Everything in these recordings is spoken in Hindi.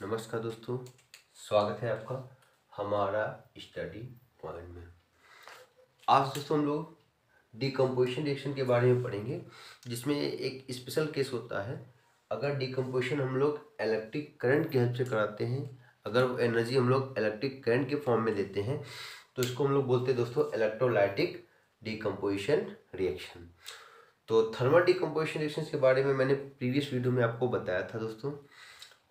नमस्कार दोस्तों, स्वागत है आपका हमारा स्टडी पॉइंट में। आज दोस्तों हम लोग डिकम्पोजिशन रिएक्शन के बारे में पढ़ेंगे, जिसमें एक स्पेशल केस होता है। अगर डिकम्पोजिशन हम लोग इलेक्ट्रिक करंट की हेल्प से कराते हैं, अगर एनर्जी हम लोग इलेक्ट्रिक करंट के फॉर्म में देते हैं, तो इसको हम लोग बोलते हैं दोस्तों इलेक्ट्रोलाइटिक डिकम्पोजिशन रिएक्शन। तो थर्मल डिकम्पोजिशन रिएक्शन के बारे में मैंने प्रीवियस वीडियो में आपको बताया था दोस्तों,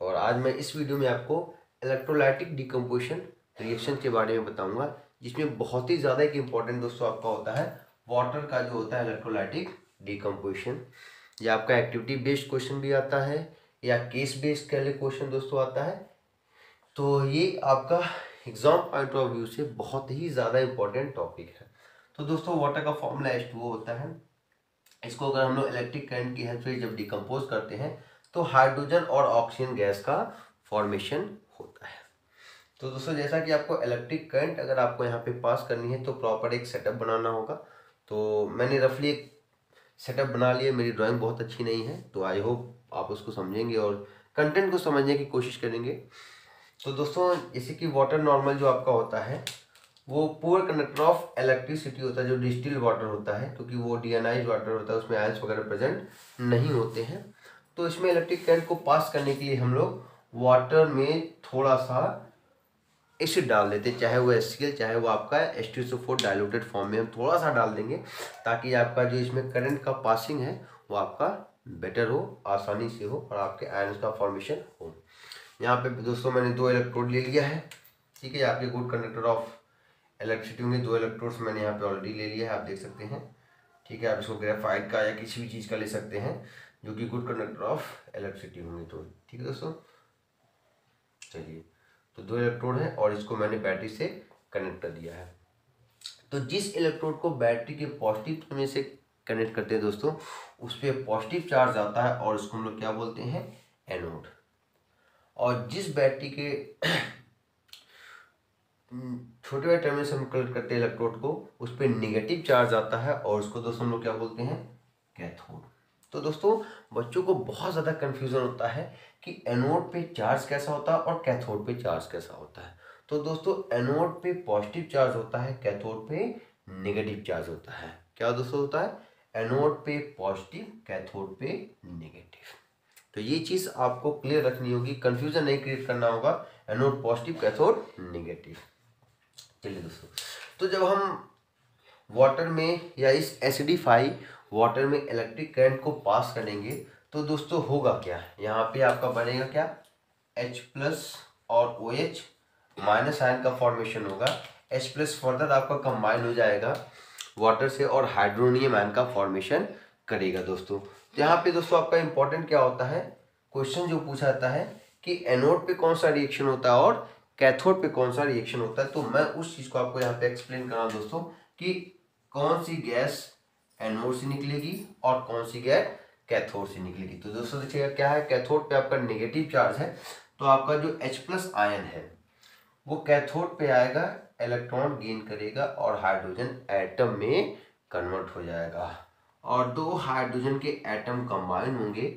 और आज मैं इस वीडियो में आपको इलेक्ट्रोलाइटिक डिकम्पोजिशन रिएक्शन के बारे में बताऊंगा, जिसमें बहुत ही ज़्यादा एक इम्पॉर्टेंट दोस्तों आपका होता है वाटर का जो होता है इलेक्ट्रोलाइटिक डिकम्पोजिशन। ये आपका एक्टिविटी बेस्ड क्वेश्चन भी आता है या केस बेस्ड के लिए क्वेश्चन दोस्तों आता है। तो ये आपका एग्जाम पॉइंट ऑफ व्यू से बहुत ही ज़्यादा इम्पोर्टेंट टॉपिक है। तो दोस्तों वाटर का फॉर्मूला H2O होता है। इसको अगर हम लोग इलेक्ट्रिक करंट की हेल्प से जब डिकम्पोज करते हैं तो हाइड्रोजन और ऑक्सीजन गैस का फॉर्मेशन होता है। तो दोस्तों जैसा कि आपको इलेक्ट्रिक करंट अगर आपको यहाँ पे पास करनी है तो प्रॉपर एक सेटअप बनाना होगा। तो मैंने रफली एक सेटअप बना लिया। मेरी ड्राइंग बहुत अच्छी नहीं है, तो आई होप आप उसको समझेंगे और कंटेंट को समझने की कोशिश करेंगे। तो दोस्तों जैसे कि वाटर नॉर्मल जो आपका होता है वो पुअर कंडक्टर ऑफ इलेक्ट्रिसिटी होता है, जो डिस्टिल वाटर होता है, क्योंकि वो डीआयनाइज्ड वाटर होता है, उसमें आयंस वगैरह प्रेजेंट नहीं होते हैं। तो इसमें इलेक्ट्रिक करंट को पास करने के लिए हम लोग वाटर में थोड़ा सा एसिड डाल देते हैं, चाहे वो HCl चाहे वो आपका H2SO4 डाइल्यूटेड फॉर्म में हम थोड़ा सा डाल देंगे, ताकि आपका जो इसमें करंट का पासिंग है वो आपका बेटर हो, आसानी से हो और आपके आयंस का फॉर्मेशन हो। यहाँ पे दोस्तों मैंने 2 इलेक्ट्रोड ले लिया है, ठीक है। आपके गुड कंडक्टर ऑफ इलेक्ट्रिसिटी होंगे, 2 इलेक्ट्रोड्स मैंने यहाँ पे ऑलरेडी ले लिया है, आप देख सकते हैं, ठीक है। आप इसको ग्रेफाइट का या किसी भी चीज़ का ले सकते हैं जो कि गुड कंडक्टर ऑफ इलेक्ट्रिसिटी होंगे, तो ठीक है दोस्तों। चलिए, तो 2 इलेक्ट्रोड है और इसको मैंने बैटरी से कनेक्ट कर दिया है। तो जिस इलेक्ट्रोड को बैटरी के पॉजिटिव में से कनेक्ट करते हैं दोस्तों, उस पर पॉजिटिव चार्ज आता है और उसको हम लोग क्या बोलते हैं, एनोड। और जिस बैटरी के छोटे बड़े टर्मिनल से हम कनेक्ट करते हैं इलेक्ट्रोड को, उस पर नेगेटिव चार्ज आता है और उसको दोस्तों हम लोग क्या बोलते हैं, कैथोड। तो दोस्तों बच्चों को बहुत ज़्यादा कन्फ्यूजन होता है कि एनोड पे चार्ज कैसा होता है और कैथोड पे चार्ज कैसा होता है। तो दोस्तों एनोड पे पॉजिटिव चार्ज होता है, कैथोड पे नेगेटिव चार्ज होता है। क्या दोस्तों होता है, एनोड पे पॉजिटिव, कैथोड पे नेगेटिव। तो ये चीज़ आपको क्लियर रखनी होगी, कन्फ्यूजन नहीं क्रिएट करना होगा, एनोड पॉजिटिव, कैथोड नेगेटिव। चलिए दोस्तों, तो जब हम वाटर में या इस एसिडिफाई वाटर में इलेक्ट्रिक करंट को पास करेंगे तो दोस्तों होगा क्या, यहाँ पे आपका बनेगा क्या, H+ और OH माइनस आयन का फॉर्मेशन होगा। H+ फर्दर आपका कंबाइन हो जाएगा वाटर से और हाइड्रोनियम आयन का फॉर्मेशन करेगा दोस्तों। तो यहाँ पे दोस्तों आपका इंपॉर्टेंट क्या होता है, क्वेश्चन जो पूछा जाता है कि एनोड पे कौन सा रिएक्शन होता है और कैथोड पे कौन सा रिएक्शन होता है। तो मैं उस चीज़ को आपको यहाँ पे एक्सप्लेन कर रहा हूँ दोस्तों कि कौन सी गैस एनोड से निकलेगी और कौन सी गैस कैथोड से निकलेगी। तो दोस्तों देखिएगा क्या है, कैथोड पे आपका नेगेटिव चार्ज है, तो आपका जो H+ आयन है वो कैथोड पे आएगा, इलेक्ट्रॉन गेन करेगा और हाइड्रोजन एटम में कन्वर्ट हो जाएगा, और 2 हाइड्रोजन के एटम कंबाइन होंगे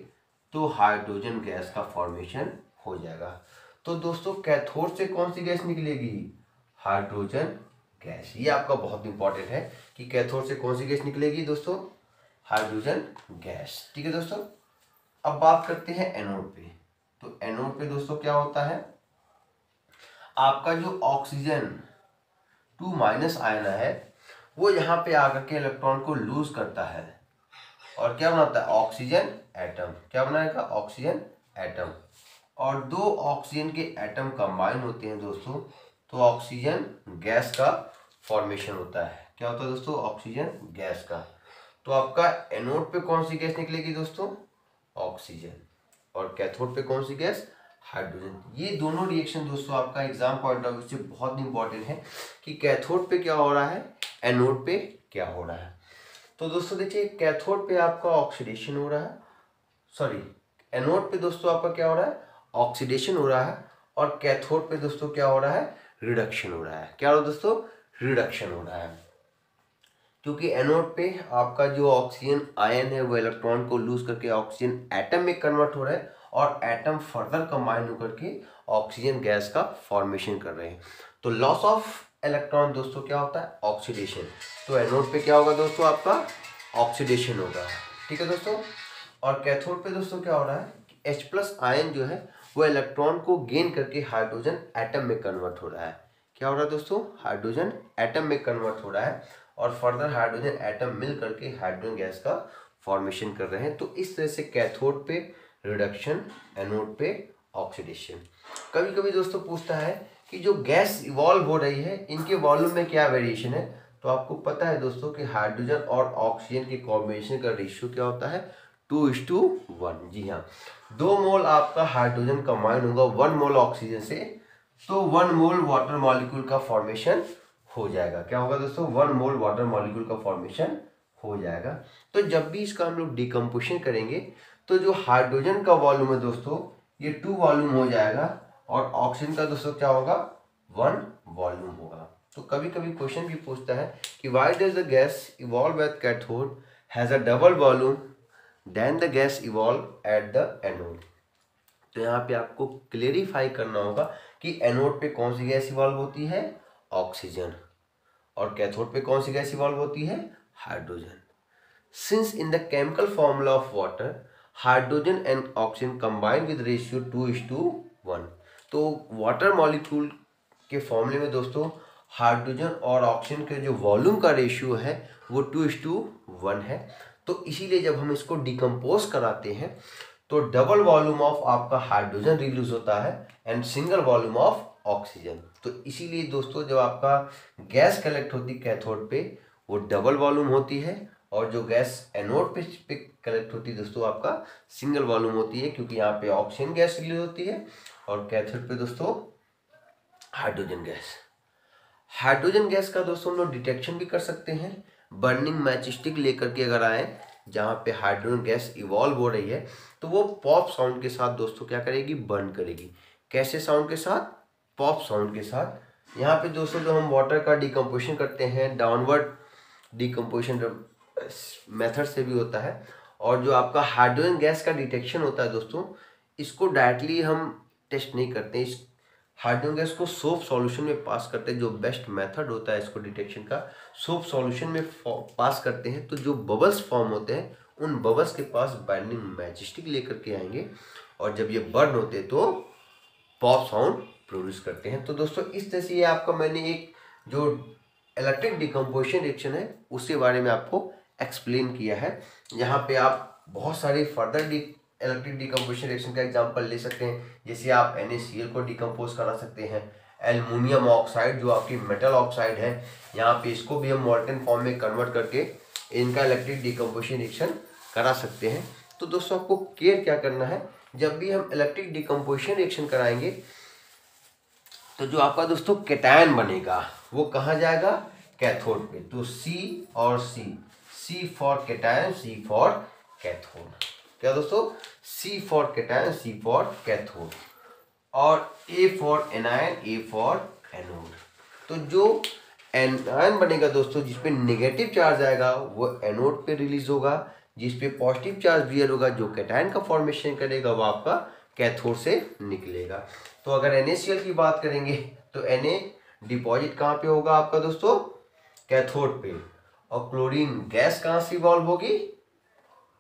तो हाइड्रोजन गैस का फॉर्मेशन हो जाएगा। तो दोस्तों कैथोड से कौन सी गैस निकलेगी, हाइड्रोजन गैस। ये आपका बहुत इंपॉर्टेंट है कि कैथोड से कौन सी गैस निकलेगी दोस्तों, हाइड्रोजन गैस, ठीक है दोस्तों। अब बात करते हैं एनोड पे। तो एनोड पे दोस्तों क्या होता है, आपका जो ऑक्सीजन 2- आयन है वो यहाँ पे आकर के इलेक्ट्रॉन को लूज करता है और क्या बनाता है, ऑक्सीजन एटम। क्या बनाएगा, ऑक्सीजन एटम। और 2 ऑक्सीजन के एटम कंबाइन होते हैं दोस्तों, तो ऑक्सीजन गैस का फॉर्मेशन होता है। क्या होता है दोस्तों, ऑक्सीजन गैस का। तो आपका एनोड पे कौन सी गैस निकलेगी दोस्तों, ऑक्सीजन, और कैथोड पे कौन सी गैस, हाइड्रोजन। ये दोनों रिएक्शन दोस्तों आपका एग्जाम पॉइंट ऑफ व्यू से बहुत इंपॉर्टेंट है कि कैथोड पे क्या हो रहा है, एनोड पे क्या हो रहा है। तो दोस्तों देखिए कैथोड पे आपका ऑक्सीडेशन हो रहा है, सॉरी एनोड पे दोस्तों आपका क्या हो रहा है, ऑक्सीडेशन हो रहा है, और कैथोड पे दोस्तों क्या हो रहा है, रिडक्शन हो रहा है। क्या हो रहा है दोस्तों, रिडक्शन हो रहा है, क्योंकि एनोड पे आपका जो ऑक्सीजन आयन है वो इलेक्ट्रॉन को लूज करके ऑक्सीजन एटम में कन्वर्ट हो रहा है, और एटम फर्दर कंबाइन होकर के ऑक्सीजन गैस का फॉर्मेशन कर रहे हैं। तो लॉस ऑफ इलेक्ट्रॉन दोस्तों क्या होता है? ऑक्सीडेशन। तो एनोड पे क्या होगा दोस्तों? आपका ऑक्सीडेशन होगा, ठीक है दोस्तों। और कैथोड पे दोस्तों क्या हो रहा है? H+ आयन जो है वो इलेक्ट्रॉन को गेन करके हाइड्रोजन एटम में कन्वर्ट हो रहा है। क्या हो रहा है दोस्तों? हाइड्रोजन एटम में कन्वर्ट हो रहा है और फर्दर हाइड्रोजन एटम मिल करके हाइड्रोजन गैस का फॉर्मेशन कर रहे हैं। तो इस तरह से कैथोड पे रिडक्शन, एनोड पे ऑक्सीडेशन। कभी कभी दोस्तों पूछता है कि जो गैस इवॉल्व हो रही है इनके वॉल्यूम में क्या वेरिएशन है? तो आपको पता है दोस्तों कि हाइड्रोजन और ऑक्सीजन के कॉम्बिनेशन का रेशियो क्या होता है? 2:1। जी हाँ, 2 मोल आपका हाइड्रोजन कंबाइन होगा 1 मोल ऑक्सीजन से, तो 1 मोल वाटर मॉलिक्यूल का फॉर्मेशन हो जाएगा। क्या होगा दोस्तों? 1 मोल वाटर मॉलिक्यूल का फॉर्मेशन हो जाएगा। तो जब भी इसका हम लोग डिकम्पोजिशन करेंगे तो जो हाइड्रोजन का वॉल्यूम है दोस्तों ये 2 वॉल्यूम हो जाएगा और ऑक्सीजन का दोस्तों क्या होगा? 1 वॉल्यूम होगा। तो कभी कभी क्वेश्चन भी पूछता है कि why does the gas evolve at cathode has a double volume than the gas evolve at the anode. तो यहाँ पे आपको क्लेरिफाई करना होगा कि एनोड पे कौन सी गैस इवॉल्व होती है? ऑक्सीजन। और कैथोड पे कौन सी गैस इवॉल्व होती है? Hydrogen. Since in the chemical formula of water hydrogen and oxygen combine with ratio 2:1। तो वाटर मॉलिक्यूल के फॉर्मूले में दोस्तों हाइड्रोजन और ऑक्सीजन के जो वॉल्यूम का रेशियो है वो 2:1 है। तो इसीलिए जब हम इसको डिकम्पोज कराते हैं तो डबल वॉल्यूम ऑफ आपका हाइड्रोजन रिलीज होता है and single volume of oxygen. तो इसीलिए दोस्तों जब आपका गैस कलेक्ट होती है कैथोड पे वो डबल वॉल्यूम होती है और जो गैस एनोड पे कलेक्ट होती है दोस्तों आपका सिंगल वॉल्यूम होती है, क्योंकि यहाँ पे ऑक्सीजन गैस रिलीज होती है और कैथोड पे दोस्तों हाइड्रोजन गैस। हाइड्रोजन गैस का दोस्तों हम लोग डिटेक्शन भी कर सकते हैं। बर्निंग मैच स्टिक लेकर के अगर आए जहाँ पे हाइड्रोजन गैस इवॉल्व हो रही है तो वो पॉप साउंड के साथ दोस्तों क्या करेगी? बर्न करेगी। कैसे साउंड के साथ? पॉप साउंड के साथ। यहाँ पे दोस्तों जो हम वाटर का डिकम्पोजिशन करते हैं डाउनवर्ड डिकम्पोजिशन मेथड से भी होता है, और जो आपका हाइड्रोजन गैस का डिटेक्शन होता है दोस्तों इसको डायरेक्टली हम टेस्ट नहीं करते, इस हाइड्रोजन गैस को सोप सॉल्यूशन में पास करते हैं। जो बेस्ट मेथड होता है इसको डिटेक्शन का, सोप सॉल्यूशन में पास करते हैं। तो जो बबल्स फॉर्म होते हैं उन बबल्स के पास बाइंडिंग मैच स्टिक लेकर के आएंगे और जब ये बर्न होते हैं तो पॉप साउंड प्रोड्यूस करते हैं। तो दोस्तों इस तरह से ये आपका मैंने एक जो इलेक्ट्रिक डिकम्पोजिशन रिएक्शन है उसके बारे में आपको एक्सप्लेन किया है। यहाँ पे आप बहुत सारे फर्दर इलेक्ट्रिक डिकम्पोजिशन रिएक्शन का एग्जांपल ले सकते हैं, जैसे आप NaCl को डिकम्पोज करा सकते हैं। एल्युमिनियम ऑक्साइड जो आपकी मेटल ऑक्साइड है यहाँ पे इसको भी हम मॉल्टन फॉर्म में कन्वर्ट करके इनका इलेक्ट्रिक डिकम्पोजिशन रिएक्शन करा सकते हैं। तो दोस्तों आपको केयर क्या करना है, जब भी हम इलेक्ट्रिक डिकम्पोजिशन रिएक्शन कराएंगे तो जो आपका दोस्तों कैटायन बनेगा वो कहाँ जाएगा? कैथोड पे। तो C और C for cation, C for cathode. क्या दोस्तों? C for cation, C for cathode, और A for anion, A for anode. तो जो एनायन बनेगा दोस्तों जिसपे नेगेटिव चार्ज आएगा वो एनोड पे रिलीज होगा, जिसपे पॉजिटिव चार्ज बियर होगा जो कैटायन का फॉर्मेशन करेगा वो आपका कैथोड से निकलेगा। तो अगर NaCl की बात करेंगे तो Na डिपॉजिट कहाँ पे होगा आपका दोस्तों? कैथोड पे। और क्लोरीन गैस कहाँ से इवॉल्व होगी?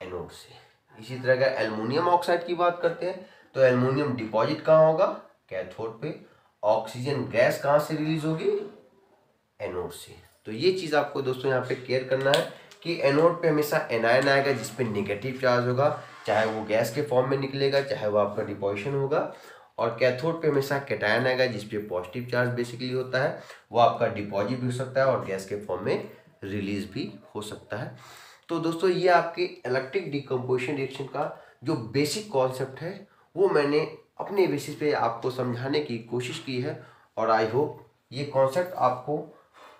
एनोड से। इसी तरह अगर एल्युमिनियम ऑक्साइड की बात करते हैं तो एल्युमिनियम डिपॉजिट कहाँ होगा? कैथोड पे। ऑक्सीजन गैस कहाँ से रिलीज होगी? एनोड से। तो ये चीज़ आपको दोस्तों यहाँ पे केयर करना है कि एनोड पे हमेशा एनायन आएगा जिसपे नेगेटिव चार्ज होगा, चाहे वो गैस के फॉर्म में निकलेगा चाहे वो आपका डिपोजिशन होगा। और कैथोड पे हमेशा कैटायन आएगा जिसपे पॉजिटिव चार्ज बेसिकली होता है, वो आपका डिपॉजिट भी हो सकता है और गैस के फॉर्म में रिलीज भी हो सकता है। तो दोस्तों ये आपके इलेक्ट्रिक डिकम्पोजिशन रिएक्शन का जो बेसिक कॉन्सेप्ट है वो मैंने अपने बेसिस पे आपको समझाने की कोशिश की है, और आई होप ये कॉन्सेप्ट आपको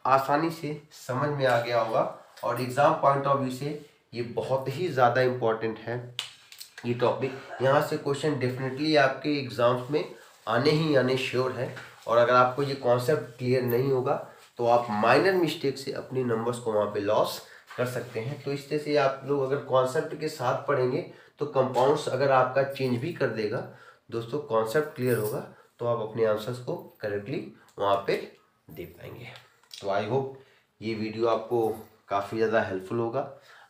आसानी से समझ में आ गया होगा। और एग्ज़ाम पॉइंट ऑफ व्यू से ये बहुत ही ज़्यादा इम्पॉर्टेंट है ये टॉपिक। यहाँ से क्वेश्चन डेफिनेटली आपके एग्ज़ाम्स में आने ही आने श्योर है, और अगर आपको ये कॉन्सेप्ट क्लियर नहीं होगा तो आप माइनर मिस्टेक से अपने नंबर्स को वहाँ पे लॉस कर सकते हैं। तो इस तरह से आप लोग अगर कॉन्सेप्ट के साथ पढ़ेंगे तो कंपाउंड्स अगर आपका चेंज भी कर देगा दोस्तों, कॉन्सेप्ट क्लियर होगा तो आप अपने आंसर्स को करेक्टली वहाँ पे दे पाएंगे। तो आई होप ये वीडियो आपको काफ़ी ज़्यादा हेल्पफुल होगा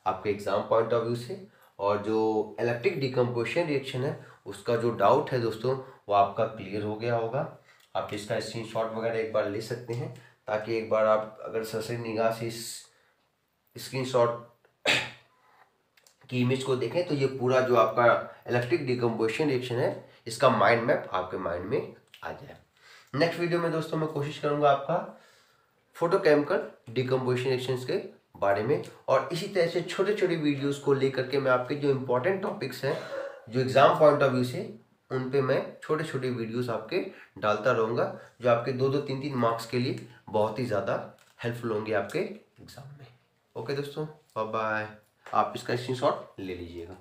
आपके एग्ज़ाम पॉइंट ऑफ व्यू से। और जो इलेक्ट्रिक डिकम्पोजिशन रिएक्शन है उसका जो डाउट है दोस्तों वो आपका क्लियर हो गया होगा। आप इसका स्क्रीनशॉट वगैरह एक बार ले सकते हैं, ताकि एक बार आप अगर सरसरी निगाह से इस स्क्रीनशॉट की इमेज को देखें तो ये पूरा जो आपका इलेक्ट्रिक डिकम्पोजिशन रिएक्शन है इसका माइंड मैप आपके माइंड में आ जाए। नेक्स्ट वीडियो में दोस्तों मैं कोशिश करूंगा आपका फोटोकेमिकल डिकम्पोजिशन रिएक्शंस के बारे में, और इसी तरह से छोटे छोटे वीडियोस को लेकर के मैं आपके जो इंपॉर्टेंट टॉपिक्स हैं जो एग्जाम पॉइंट ऑफ व्यू से, उन पे मैं छोटे छोटे वीडियोस आपके डालता रहूँगा जो आपके 2-2, 3-3 मार्क्स के लिए बहुत ही ज़्यादा हेल्पफुल होंगे आपके एग्जाम में। ओके दोस्तों, बाय बाय। आप इसका स्क्रीनशॉट ले लीजिएगा।